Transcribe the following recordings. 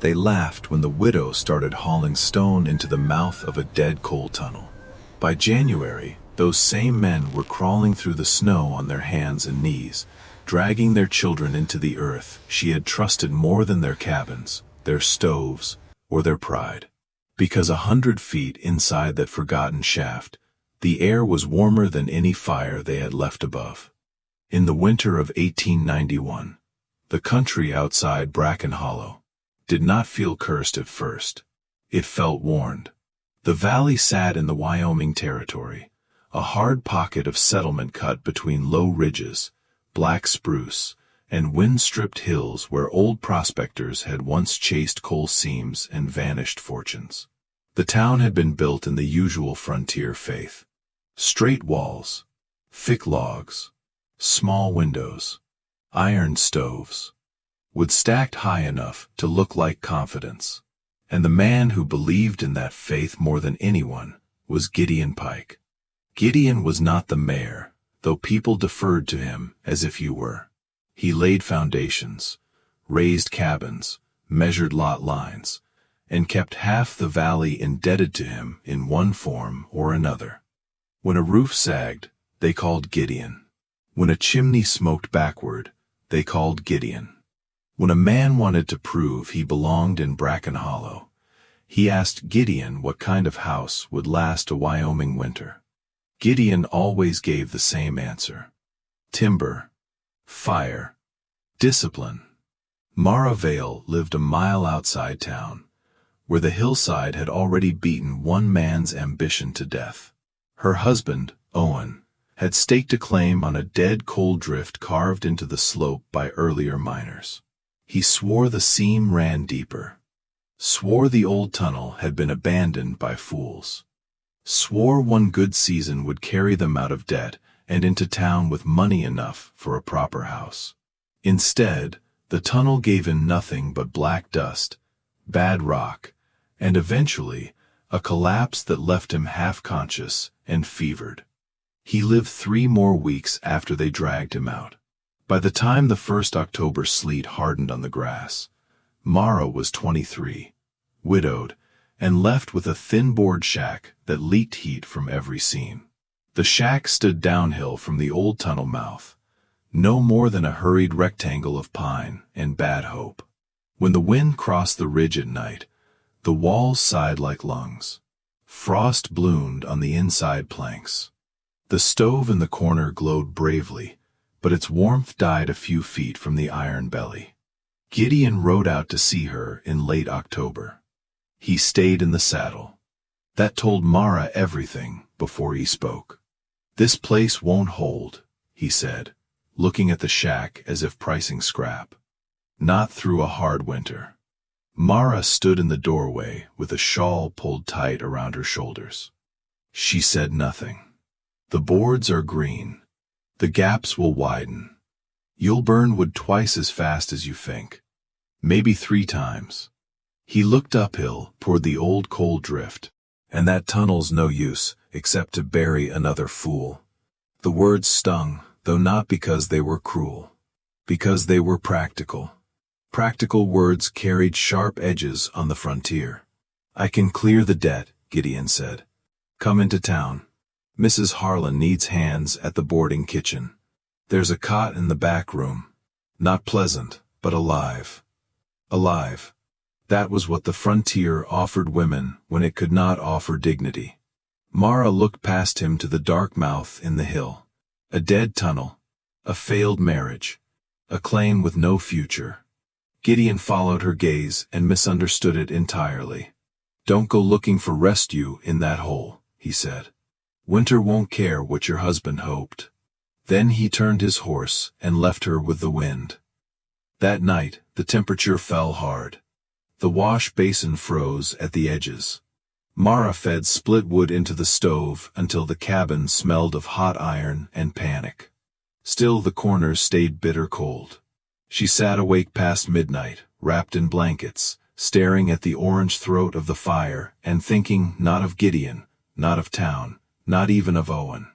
They laughed when the widow started hauling stone into the mouth of a dead coal tunnel. By January, those same men were crawling through the snow on their hands and knees, dragging their children into the earth she had trusted more than their cabins, their stoves, or their pride. Because 100 feet inside that forgotten shaft, the air was warmer than any fire they had left above. In the winter of 1891, the country outside Bracken Hollow did not feel cursed at first. It felt warned. The valley sat in the Wyoming territory, a hard pocket of settlement cut between low ridges, black spruce, and wind-stripped hills where old prospectors had once chased coal seams and vanished fortunes. The town had been built in the usual frontier faith. Straight walls, thick logs, small windows, iron stoves, wood stacked high enough to look like confidence. And the man who believed in that faith more than anyone was Gideon Pike. Gideon was not the mayor, though people deferred to him as if you were. He laid foundations, raised cabins, measured lot lines, and kept half the valley indebted to him in one form or another. When a roof sagged, they called Gideon. When a chimney smoked backward, they called Gideon. When a man wanted to prove he belonged in Bracken Hollow, he asked Gideon what kind of house would last a Wyoming winter. Gideon always gave the same answer: timber, fire, discipline. Mara Vale lived a mile outside town, where the hillside had already beaten one man's ambition to death. Her husband, Owen, had staked a claim on a dead coal drift carved into the slope by earlier miners. He swore the seam ran deeper, swore the old tunnel had been abandoned by fools, swore one good season would carry them out of debt and into town with money enough for a proper house. Instead, the tunnel gave him nothing but black dust, bad rock, and eventually a collapse that left him half-conscious and fevered. He lived 3 more weeks after they dragged him out. By the time the first October sleet hardened on the grass, Mara was 23, widowed, and left with a thin board shack that leaked heat from every seam. The shack stood downhill from the old tunnel mouth, no more than a hurried rectangle of pine and bad hope. When the wind crossed the ridge at night, the walls sighed like lungs. Frost bloomed on the inside planks. The stove in the corner glowed bravely, but its warmth died a few feet from the iron belly. Gideon rode out to see her in late October. He stayed in the saddle. That told Mara everything before he spoke. "This place won't hold," he said, looking at the shack as if pricing scrap. "Not through a hard winter." Mara stood in the doorway with a shawl pulled tight around her shoulders. She said nothing. "The boards are green. The gaps will widen. You'll burn wood twice as fast as you think. Maybe 3 times. He looked uphill toward the old coal drift. "And that tunnel's no use, except to bury another fool." The words stung, though not because they were cruel. Because they were practical. Practical words carried sharp edges on the frontier. "I can clear the debt," Gideon said. "Come into town. Mrs. Harlan needs hands at the boarding kitchen. There's a cot in the back room. Not pleasant, but alive." Alive. That was what the frontier offered women when it could not offer dignity. Mara looked past him to the dark mouth in the hill. A dead tunnel. A failed marriage. A claim with no future. Gideon followed her gaze and misunderstood it entirely. "Don't go looking for rescue in that hole," he said. "Winter won't care what your husband hoped." Then he turned his horse and left her with the wind. That night, the temperature fell hard. The wash basin froze at the edges. Mara fed split wood into the stove until the cabin smelled of hot iron and panic. Still the corners stayed bitter cold. She sat awake past midnight, wrapped in blankets, staring at the orange throat of the fire and thinking not of Gideon, not of town, not even of Owen.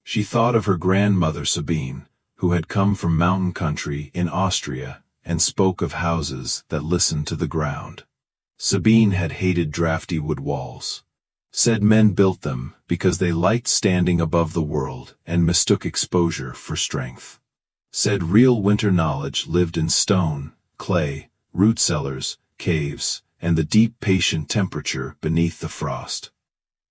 She thought of her grandmother Sabine, who had come from mountain country in Austria and spoke of houses that listened to the ground. Sabine had hated drafty wood walls. Said men built them because they liked standing above the world and mistook exposure for strength. Said real winter knowledge lived in stone, clay, root cellars, caves, and the deep patient temperature beneath the frost.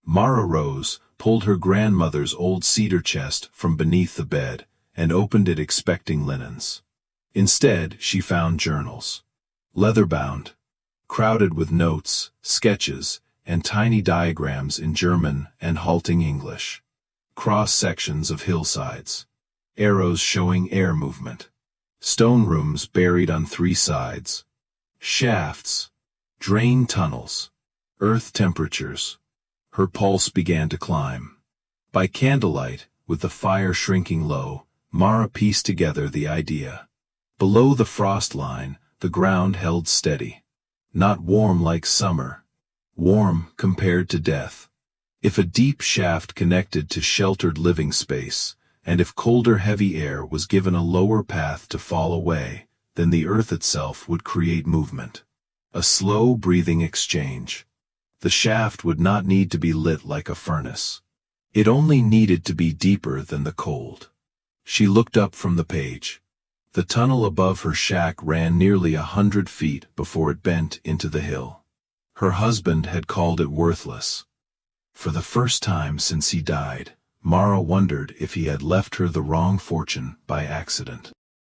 Mara rose, pulled her grandmother's old cedar chest from beneath the bed, and opened it expecting linens. Instead, she found journals. Leather-bound, crowded with notes, sketches, and tiny diagrams in German and halting English. Cross-sections of hillsides. Arrows showing air movement. Stone rooms buried on 3 sides. Shafts. Drain tunnels. Earth temperatures. Her pulse began to climb. By candlelight, with the fire shrinking low, Mara pieced together the idea. Below the frost line, the ground held steady. Not warm like summer. Warm compared to death. If a deep shaft connected to sheltered living space, and if colder heavy air was given a lower path to fall away, then the earth itself would create movement. A slow breathing exchange. The shaft would not need to be lit like a furnace. It only needed to be deeper than the cold. She looked up from the page. The tunnel above her shack ran nearly 100 feet before it bent into the hill. Her husband had called it worthless. For the first time since he died, Mara wondered if he had left her the wrong fortune by accident.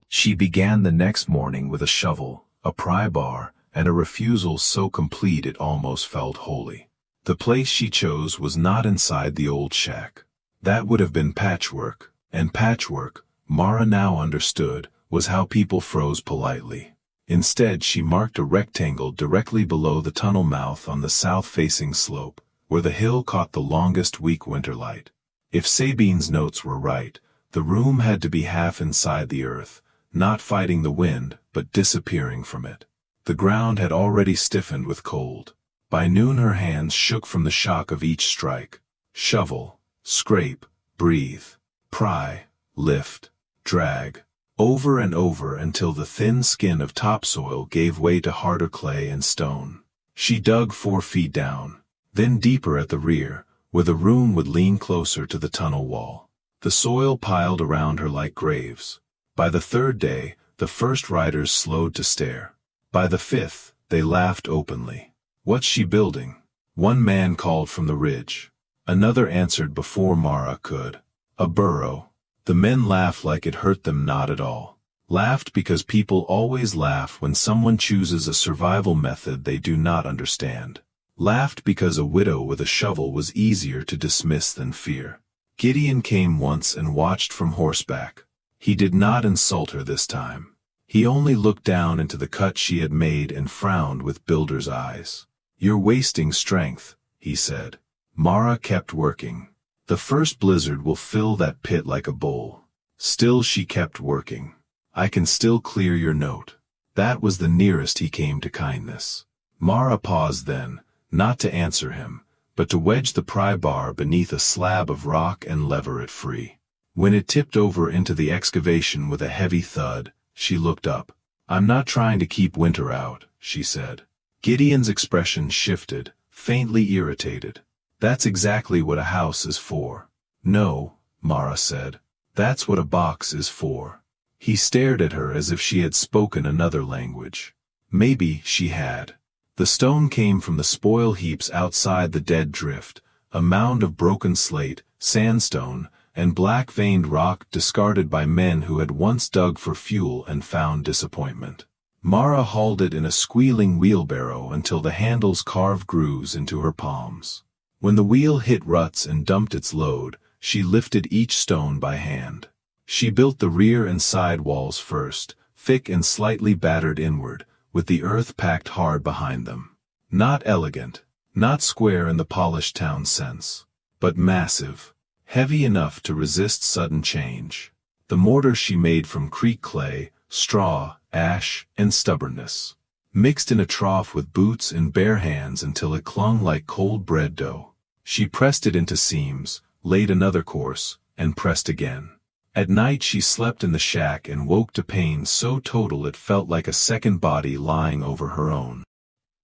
She began the next morning with a shovel, a pry bar, and a refusal so complete it almost felt holy. The place she chose was not inside the old shack. That would have been patchwork, and patchwork, Mara now understood, was how people froze politely. Instead, she marked a rectangle directly below the tunnel mouth on the south-facing slope, where the hill caught the longest weak winter light. If Sabine's notes were right, the room had to be half inside the earth, not fighting the wind, but disappearing from it. The ground had already stiffened with cold. By noon her hands shook from the shock of each strike. Shovel, scrape, breathe, pry, lift, drag. Over and over until the thin skin of topsoil gave way to harder clay and stone. She dug 4 feet down, then deeper at the rear, where the room would lean closer to the tunnel wall. The soil piled around her like graves. By the 3rd day, the first riders slowed to stare. By the 5th, they laughed openly. "What's she building?" One man called from the ridge. Another answered before Mara could. "A burrow." The men laughed like it hurt them not at all. Laughed because people always laugh when someone chooses a survival method they do not understand. Laughed because a widow with a shovel was easier to dismiss than fear. Gideon came once and watched from horseback. He did not insult her this time. He only looked down into the cut she had made and frowned with builder's eyes. "You're wasting strength," he said. Mara kept working. "The first blizzard will fill that pit like a bowl." Still she kept working. "I can still clear your note." That was the nearest he came to kindness. Mara paused then, not to answer him, but to wedge the pry bar beneath a slab of rock and lever it free. When it tipped over into the excavation with a heavy thud, she looked up. "I'm not trying to keep winter out," she said. Gideon's expression shifted, faintly irritated. "That's exactly what a house is for." "No," Mara said. "That's what a box is for." He stared at her as if she had spoken another language. Maybe she had. The stone came from the spoil heaps outside the dead drift, a mound of broken slate, sandstone, and black-veined rock discarded by men who had once dug for fuel and found disappointment. Mara hauled it in a squealing wheelbarrow until the handles carved grooves into her palms. When the wheel hit ruts and dumped its load, she lifted each stone by hand. She built the rear and side walls first, thick and slightly battered inward, with the earth packed hard behind them. Not elegant, not square in the polished town sense, but massive, heavy enough to resist sudden change. The mortar she made from creek clay, straw, ash, and stubbornness, mixed in a trough with boots and bare hands until it clung like cold bread dough. She pressed it into seams, laid another course, and pressed again. At night she slept in the shack and woke to pain so total it felt like a second body lying over her own.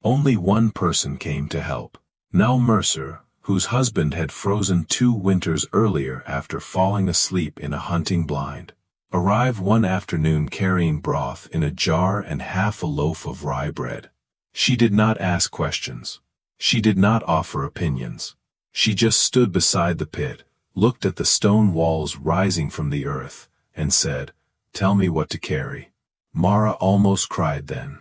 Only one person came to help. Nell Mercer, whose husband had frozen 2 winters earlier after falling asleep in a hunting blind, arrived one afternoon carrying broth in a jar and half a loaf of rye bread. She did not ask questions. She did not offer opinions. She just stood beside the pit, looked at the stone walls rising from the earth, and said, "Tell me what to carry." Mara almost cried then.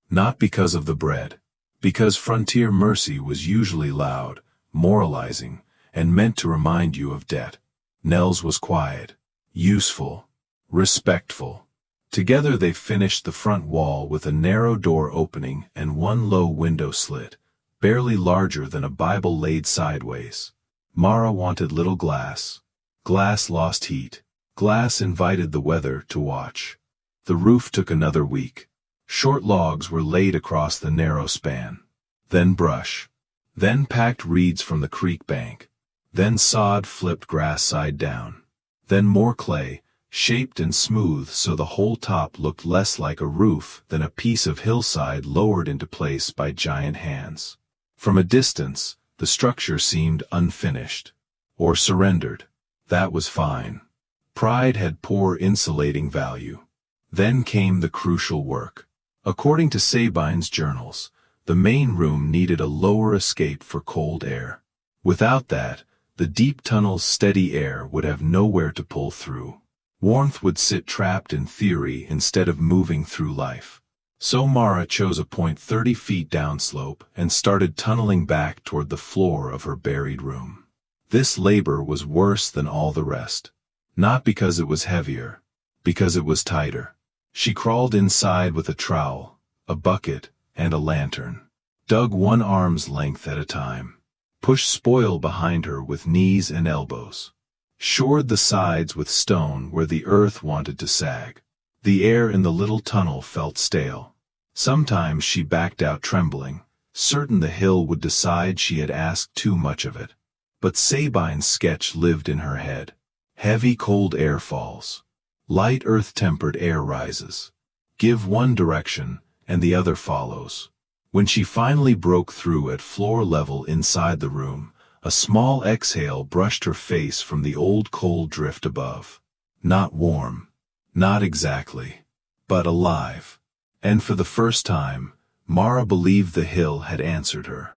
Not because of the bread. Because frontier mercy was usually loud, moralizing, and meant to remind you of debt. Nell's was quiet, useful, respectful. Together they finished the front wall with a narrow door opening and one low window slit, barely larger than a Bible laid sideways. Mara wanted little glass. Glass lost heat. Glass invited the weather to watch. The roof took another week. Short logs were laid across the narrow span. Then brush. Then packed reeds from the creek bank. Then sod flipped grass side down. Then more clay, shaped and smooth so the whole top looked less like a roof than a piece of hillside lowered into place by giant hands. From a distance, the structure seemed unfinished. Or surrendered. That was fine. Pride had poor insulating value. Then came the crucial work. According to Sabine's journals, the main room needed a lower escape for cold air. Without that, the deep tunnel's steady air would have nowhere to pull through. Warmth would sit trapped in theory instead of moving through life. So Mara chose a point 30 feet downslope and started tunneling back toward the floor of her buried room. This labor was worse than all the rest. Not because it was heavier, because it was tighter. She crawled inside with a trowel, a bucket, and a lantern. Dug one arm's length at a time. Pushed spoil behind her with knees and elbows. Shored the sides with stone where the earth wanted to sag. The air in the little tunnel felt stale. Sometimes she backed out trembling, certain the hill would decide she had asked too much of it. But Sabine's sketch lived in her head. Heavy cold air falls. Light earth-tempered air rises. Give one direction, and the other follows. When she finally broke through at floor level inside the room, a small exhale brushed her face from the old cold drift above. Not warm. Not exactly. But alive. And for the first time, Mara believed the hill had answered her.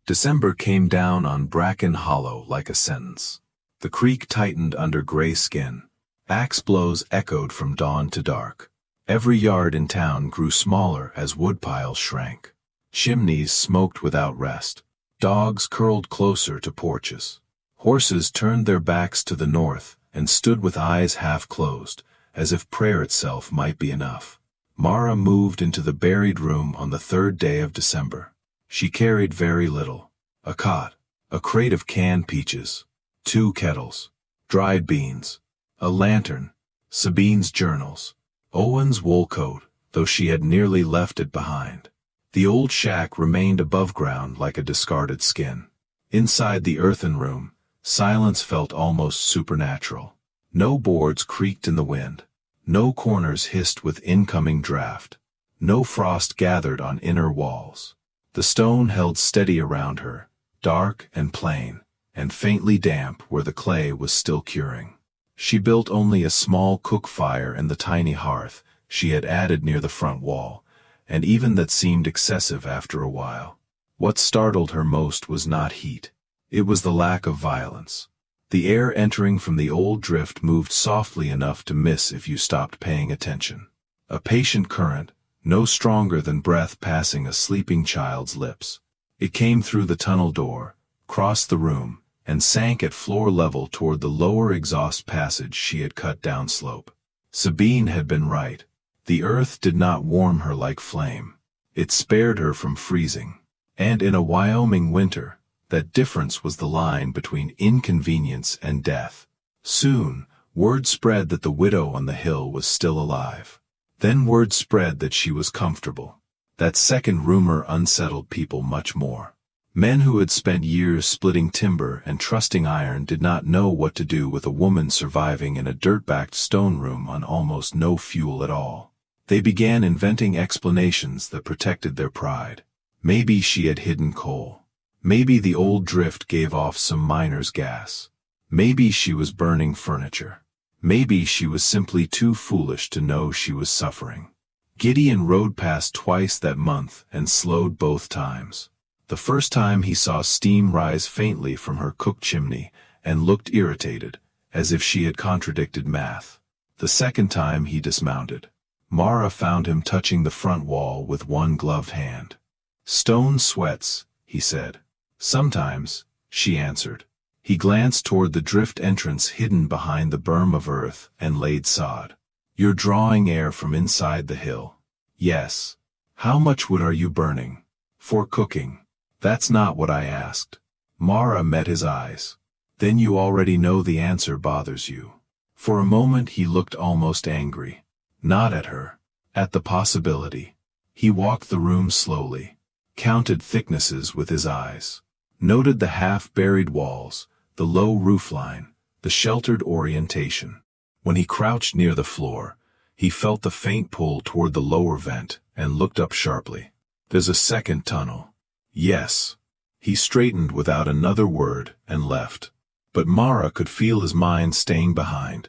December came down on Bracken Hollow like a sentence. The creek tightened under gray skin. Axe blows echoed from dawn to dark. Every yard in town grew smaller as woodpiles shrank. Chimneys smoked without rest. Dogs curled closer to porches. Horses turned their backs to the north and stood with eyes half closed, as if prayer itself might be enough. Mara moved into the buried room on the 3rd day of December. She carried very little. A cot, a crate of canned peaches, 2 kettles, dried beans, a lantern, Sabine's journals, Owen's wool coat, though she had nearly left it behind. The old shack remained above ground like a discarded skin. Inside the earthen room, silence felt almost supernatural. No boards creaked in the wind. No corners hissed with incoming draft. No frost gathered on inner walls. The stone held steady around her, dark and plain, and faintly damp where the clay was still curing. She built only a small cook fire in the tiny hearth she had added near the front wall, and even that seemed excessive after a while. What startled her most was not heat. It was the lack of violence. The air entering from the old drift moved softly enough to miss if you stopped paying attention. A patient current, no stronger than breath passing a sleeping child's lips. It came through the tunnel door, crossed the room, and sank at floor level toward the lower exhaust passage she had cut downslope. Sabine had been right. The earth did not warm her like flame. It spared her from freezing. And in a Wyoming winter, that difference was the line between inconvenience and death. Soon, word spread that the widow on the hill was still alive. Then word spread that she was comfortable. That second rumor unsettled people much more. Men who had spent years splitting timber and trusting iron did not know what to do with a woman surviving in a dirt-backed stone room on almost no fuel at all. They began inventing explanations that protected their pride. Maybe she had hidden coal. Maybe the old drift gave off some miner's gas. Maybe she was burning furniture. Maybe she was simply too foolish to know she was suffering. Gideon rode past twice that month and slowed both times. The first time he saw steam rise faintly from her cook chimney and looked irritated, as if she had contradicted math. The second time he dismounted. Mara found him touching the front wall with one gloved hand. "Stone sweats," he said. "Sometimes," she answered. He glanced toward the drift entrance hidden behind the berm of earth and laid sod. "You're drawing air from inside the hill." "Yes." "How much wood are you burning?" "For cooking." "That's not what I asked." Mara met his eyes. "Then you already know the answer bothers you." For a moment he looked almost angry. Not at her. At the possibility. He walked the room slowly. Counted thicknesses with his eyes. Noted the half-buried walls, the low roofline, the sheltered orientation. When he crouched near the floor, he felt the faint pull toward the lower vent and looked up sharply. "There's a second tunnel." "Yes." He straightened without another word and left. But Mara could feel his mind staying behind,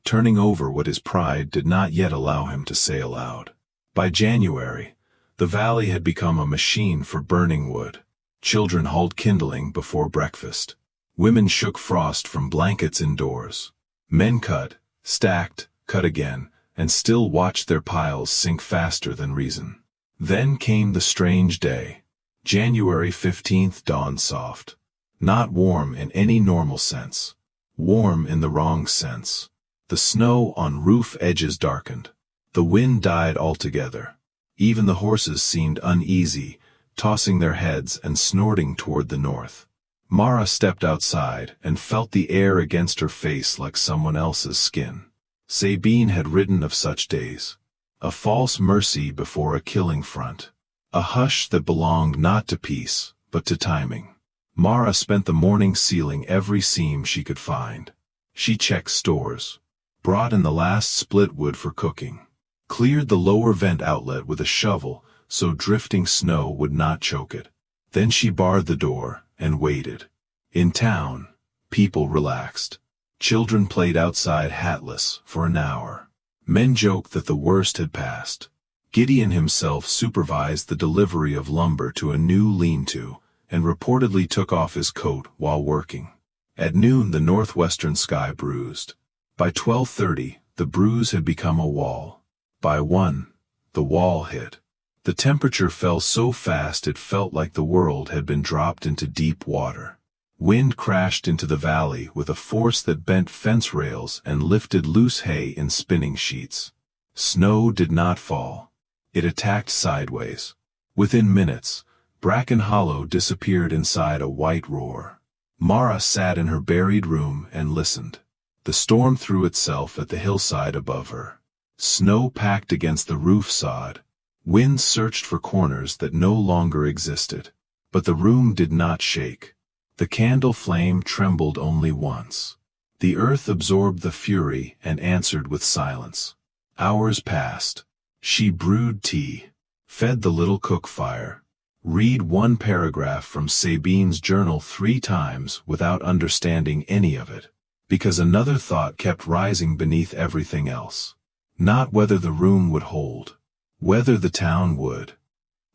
turning over what his pride did not yet allow him to say aloud. By January, the valley had become a machine for burning wood. Children hauled kindling before breakfast. Women shook frost from blankets indoors. Men cut, stacked, cut again, and still watched their piles sink faster than reason. Then came the strange day. January 15th dawned soft. Not warm in any normal sense. Warm in the wrong sense. The snow on roof edges darkened. The wind died altogether. Even the horses seemed uneasy, tossing their heads and snorting toward the north. Mara stepped outside and felt the air against her face like someone else's skin. Sabine had written of such days. A false mercy before a killing front. A hush that belonged not to peace, but to timing. Mara spent the morning sealing every seam she could find. She checked stores. Brought in the last split wood for cooking. Cleared the lower vent outlet with a shovel so drifting snow would not choke it. Then she barred the door and waited. In town, people relaxed. Children played outside hatless for an hour. Men joked that the worst had passed. Gideon himself supervised the delivery of lumber to a new lean-to, and reportedly took off his coat while working. At noon the northwestern sky bruised. By 12:30, the bruise had become a wall. By 1, the wall hit. The temperature fell so fast it felt like the world had been dropped into deep water. Wind crashed into the valley with a force that bent fence rails and lifted loose hay in spinning sheets. Snow did not fall. It attacked sideways. Within minutes, Bracken Hollow disappeared inside a white roar. Mara sat in her buried room and listened. The storm threw itself at the hillside above her. Snow packed against the roof sod. Wind searched for corners that no longer existed. But the room did not shake. The candle flame trembled only once. The earth absorbed the fury and answered with silence. Hours passed. She brewed tea, fed the little cook fire, read one paragraph from Sabine's journal 3 times without understanding any of it, because another thought kept rising beneath everything else. Not whether the room would hold, whether the town would.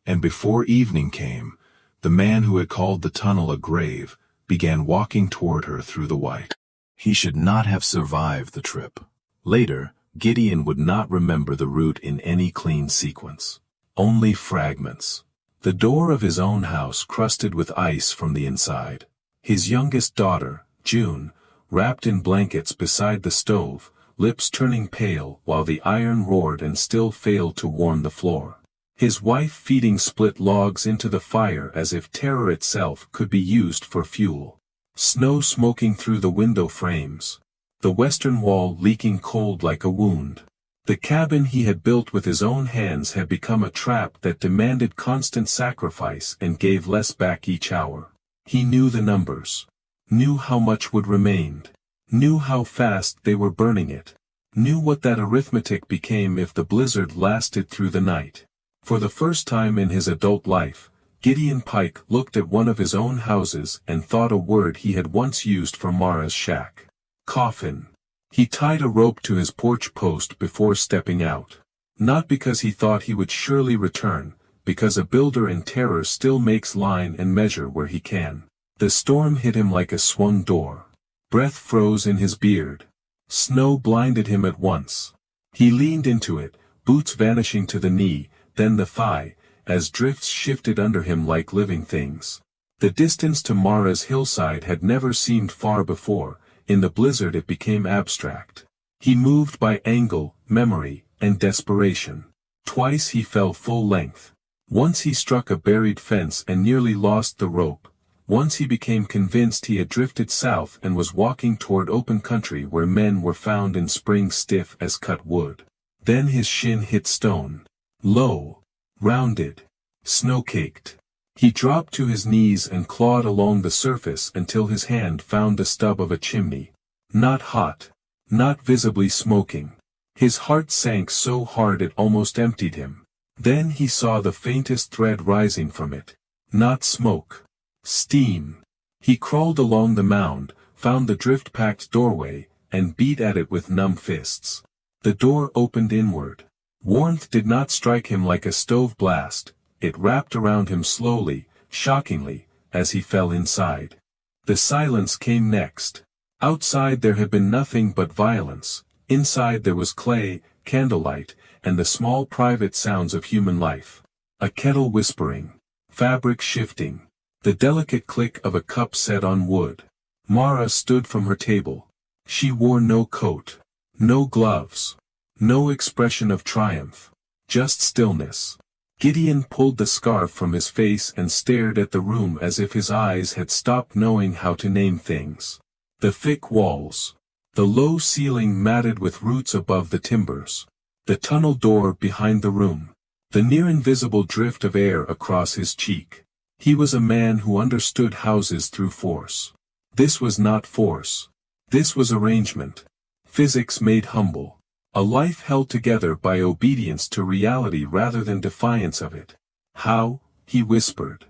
And before evening came, the man who had called the tunnel a grave began walking toward her through the white. He should not have survived the trip. Later, Gideon would not remember the route in any clean sequence. Only fragments. The door of his own house crusted with ice from the inside. His youngest daughter, June, wrapped in blankets beside the stove, lips turning pale while the iron roared and still failed to warm the floor. His wife feeding split logs into the fire as if terror itself could be used for fuel. Snow smoking through the window frames. The western wall leaking cold like a wound. The cabin he had built with his own hands had become a trap that demanded constant sacrifice and gave less back each hour. He knew the numbers. Knew how much would remain. Knew how fast they were burning it. Knew what that arithmetic became if the blizzard lasted through the night. For the first time in his adult life, Gideon Pike looked at one of his own houses and thought a word he had once used for Mara's shack. Coffin. He tied a rope to his porch post before stepping out. Not because he thought he would surely return, because a builder in terror still makes line and measure where he can. The storm hit him like a swung door. Breath froze in his beard. Snow blinded him at once. He leaned into it, boots vanishing to the knee, then the thigh, as drifts shifted under him like living things. The distance to Mara's hillside had never seemed far before. In the blizzard it became abstract. He moved by angle, memory, and desperation. Twice he fell full length. Once he struck a buried fence and nearly lost the rope. Once he became convinced he had drifted south and was walking toward open country where men were found in spring stiff as cut wood. Then his shin hit stone. Low. Rounded. Snow-caked. He dropped to his knees and clawed along the surface until his hand found the stub of a chimney. Not hot. Not visibly smoking. His heart sank so hard it almost emptied him. Then he saw the faintest thread rising from it. Not smoke. Steam. He crawled along the mound, found the drift-packed doorway, and beat at it with numb fists. The door opened inward. Warmth did not strike him like a stove blast, it wrapped around him slowly, shockingly, as he fell inside. The silence came next. Outside there had been nothing but violence. Inside there was clay, candlelight, and the small private sounds of human life. A kettle whispering. Fabric shifting. The delicate click of a cup set on wood. Mara stood from her table. She wore no coat. No gloves. No expression of triumph. Just stillness. Gideon pulled the scarf from his face and stared at the room as if his eyes had stopped knowing how to name things. The thick walls. The low ceiling matted with roots above the timbers. The tunnel door behind the room. The near-invisible drift of air across his cheek. He was a man who understood houses through force. This was not force. This was arrangement. Physics made humble. A life held together by obedience to reality rather than defiance of it. How? He whispered.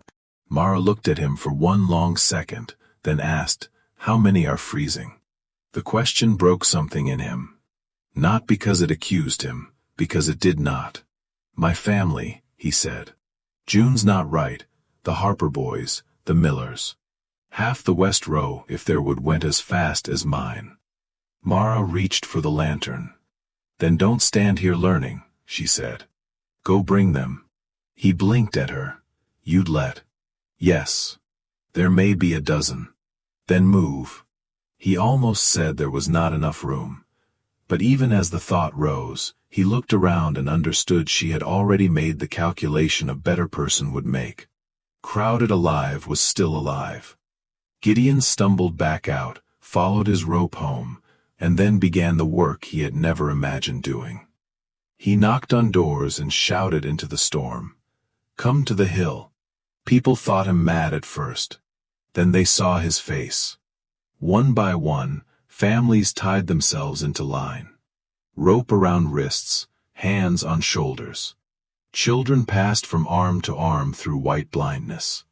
Mara looked at him for one long second, then asked, "How many are freezing?" The question broke something in him. Not because it accused him, because it did not. "My family," he said. "June's not right. The Harper boys, the Millers. Half the West Row if there would went as fast as mine." Mara reached for the lantern. "Then don't stand here learning," she said. "Go bring them." He blinked at her. "You'd let." "Yes. There may be a dozen." "Then move." He almost said there was not enough room. But even as the thought rose, he looked around and understood she had already made the calculation a better person would make. Crowded alive was still alive. Gideon stumbled back out, followed his rope home, and then began the work he had never imagined doing. He knocked on doors and shouted into the storm. "Come to the hill." People thought him mad at first. Then they saw his face. One by one, families tied themselves into line. Rope around wrists, hands on shoulders. Children passed from arm to arm through white blindness.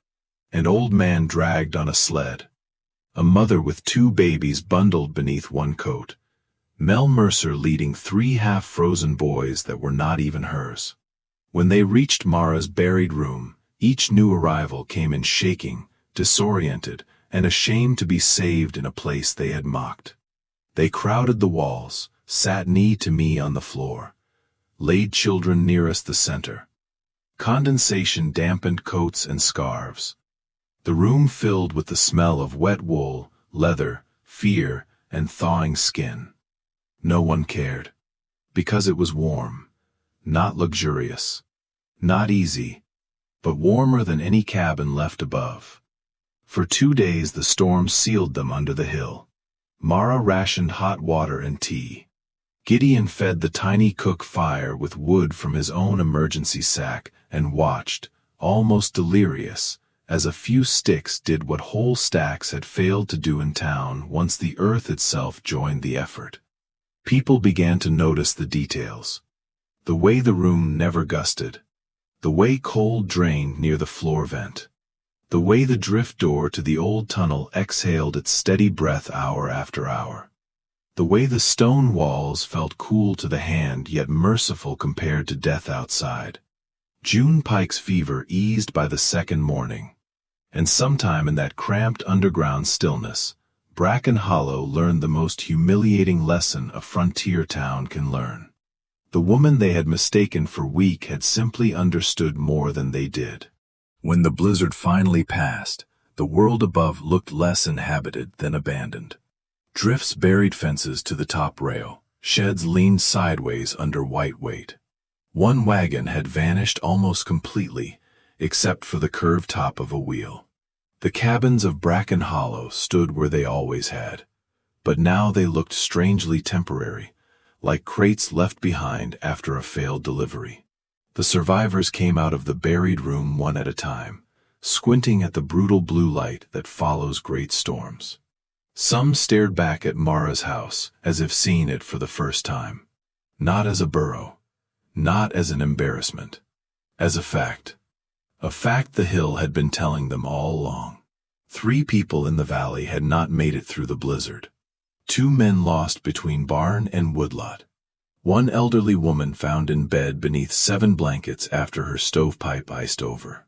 An old man dragged on a sled. A mother with 2 babies bundled beneath one coat. Mel Mercer leading 3 half-frozen boys that were not even hers. When they reached Mara's buried room, each new arrival came in shaking, disoriented, and ashamed to be saved in a place they had mocked. They crowded the walls, sat knee to knee on the floor, laid children nearest the center. Condensation dampened coats and scarves. The room filled with the smell of wet wool, leather, fear, and thawing skin. No one cared. Because it was warm. Not luxurious. Not easy. But warmer than any cabin left above. For 2 days the storm sealed them under the hill. Mara rationed hot water and tea. Gideon fed the tiny cook fire with wood from his own emergency sack and watched, almost delirious, as a few sticks did what whole stacks had failed to do in town once the earth itself joined the effort. People began to notice the details. The way the room never gusted. The way coal drained near the floor vent. The way the drift door to the old tunnel exhaled its steady breath hour after hour. The way the stone walls felt cool to the hand yet merciful compared to death outside. June Pike's fever eased by the second morning. And sometime in that cramped underground stillness, Bracken Hollow learned the most humiliating lesson a frontier town can learn. The woman they had mistaken for weak had simply understood more than they did. When the blizzard finally passed, the world above looked less inhabited than abandoned. Drifts buried fences to the top rail, sheds leaned sideways under white weight. One wagon had vanished almost completely, except for the curved top of a wheel. The cabins of Bracken Hollow stood where they always had, but now they looked strangely temporary, like crates left behind after a failed delivery. The survivors came out of the buried room one at a time, squinting at the brutal blue light that follows great storms. Some stared back at Mara's house as if seeing it for the first time. Not as a burrow, not as an embarrassment, as a fact. A fact the hill had been telling them all along. 3 people in the valley had not made it through the blizzard. 2 men lost between barn and woodlot. 1 elderly woman found in bed beneath 7 blankets after her stovepipe iced over.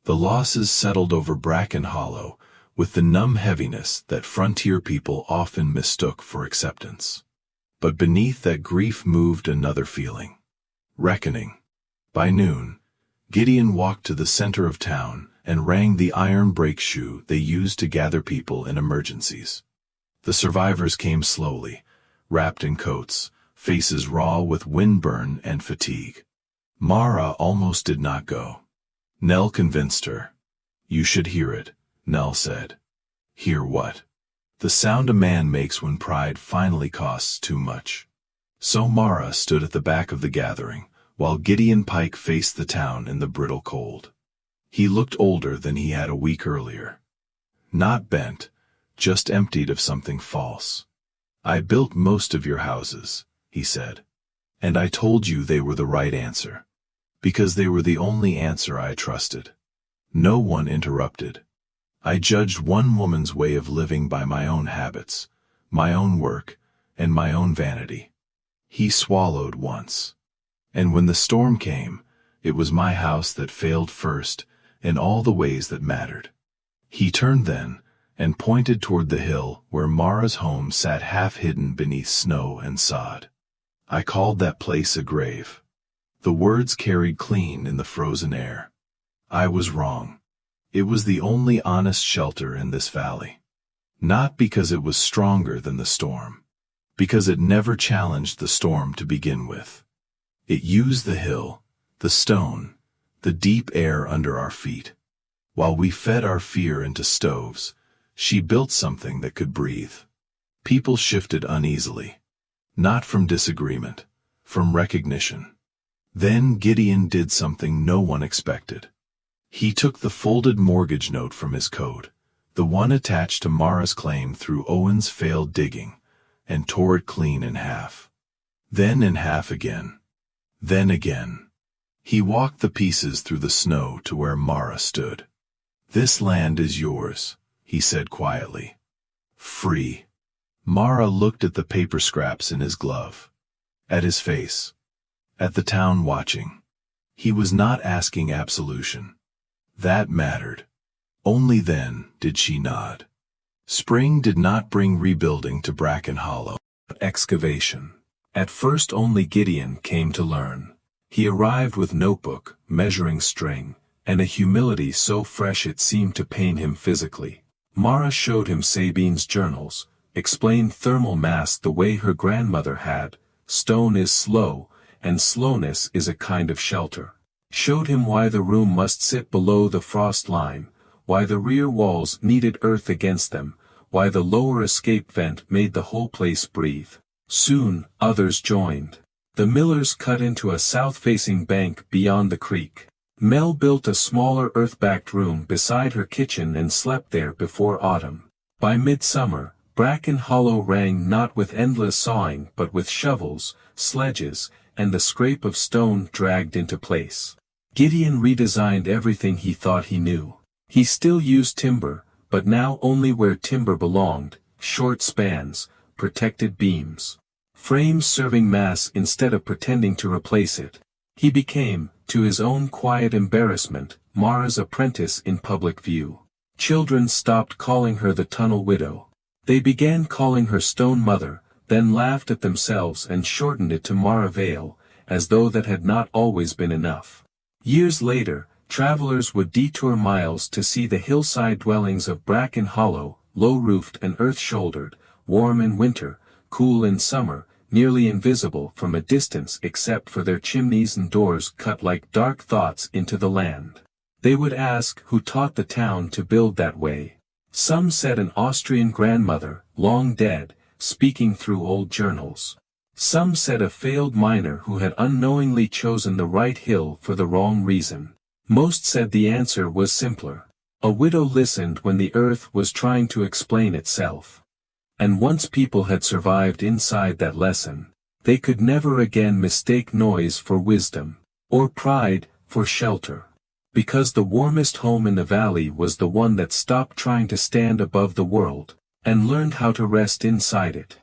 The losses settled over Bracken Hollow with the numb heaviness that frontier people often mistook for acceptance. But beneath that grief moved another feeling. Reckoning. By noon, Gideon walked to the center of town and rang the iron brake shoe they used to gather people in emergencies. The survivors came slowly, wrapped in coats, faces raw with windburn and fatigue. Mara almost did not go. Nell convinced her. "You should hear it," Nell said. "Hear what?" "The sound a man makes when pride finally costs too much." So Mara stood at the back of the gathering, while Gideon Pike faced the town in the brittle cold. He looked older than he had a week earlier. Not bent, just emptied of something false. "I built most of your houses," he said. "And I told you they were the right answer. Because they were the only answer I trusted." No one interrupted. "I judged one woman's way of living by my own habits, my own work, and my own vanity." He swallowed once. "And when the storm came, it was my house that failed first in all the ways that mattered." He turned then and pointed toward the hill where Mara's home sat half-hidden beneath snow and sod. "I called that place a grave." The words carried clean in the frozen air. "I was wrong. It was the only honest shelter in this valley. Not because it was stronger than the storm. Because it never challenged the storm to begin with. It used the hill, the stone, the deep air under our feet. While we fed our fear into stoves, she built something that could breathe." People shifted uneasily. Not from disagreement, from recognition. Then Gideon did something no one expected. He took the folded mortgage note from his coat, the one attached to Mara's claim through Owen's failed digging, and tore it clean in half. Then in half again. Then again. He walked the pieces through the snow to where Mara stood. "This land is yours," he said quietly. "Free." Mara looked at the paper scraps in his glove. At his face. At the town watching. He was not asking absolution. That mattered. Only then did she nod. Spring did not bring rebuilding to Bracken Hollow, but excavation. At first only Gideon came to learn. He arrived with notebook, measuring string, and a humility so fresh it seemed to pain him physically. Mara showed him Sabine's journals, explained thermal mass the way her grandmother had. Stone is slow, and slowness is a kind of shelter. Showed him why the room must sit below the frost line, why the rear walls needed earth against them, why the lower escape vent made the whole place breathe. Soon, others joined. The Millers cut into a south-facing bank beyond the creek. Mel built a smaller earth-backed room beside her kitchen and slept there before autumn. By midsummer, Bracken Hollow rang not with endless sawing but with shovels, sledges, and the scrape of stone dragged into place. Gideon redesigned everything he thought he knew. He still used timber, but now only where timber belonged, short spans, protected beams. Frames serving mass instead of pretending to replace it. He became, to his own quiet embarrassment, Mara's apprentice in public view. Children stopped calling her the tunnel widow. They began calling her stone mother, then laughed at themselves and shortened it to Mara Vale, as though that had not always been enough. Years later, travelers would detour miles to see the hillside dwellings of Bracken Hollow, low-roofed and earth-shouldered, warm in winter, cool in summer, nearly invisible from a distance except for their chimneys and doors cut like dark thoughts into the land. They would ask who taught the town to build that way. Some said an Austrian grandmother, long dead, speaking through old journals. Some said a failed miner who had unknowingly chosen the right hill for the wrong reason. Most said the answer was simpler. A widow listened when the earth was trying to explain itself. And once people had survived inside that lesson, they could never again mistake noise for wisdom, or pride for shelter. Because the warmest home in the valley was the one that stopped trying to stand above the world, and learned how to rest inside it.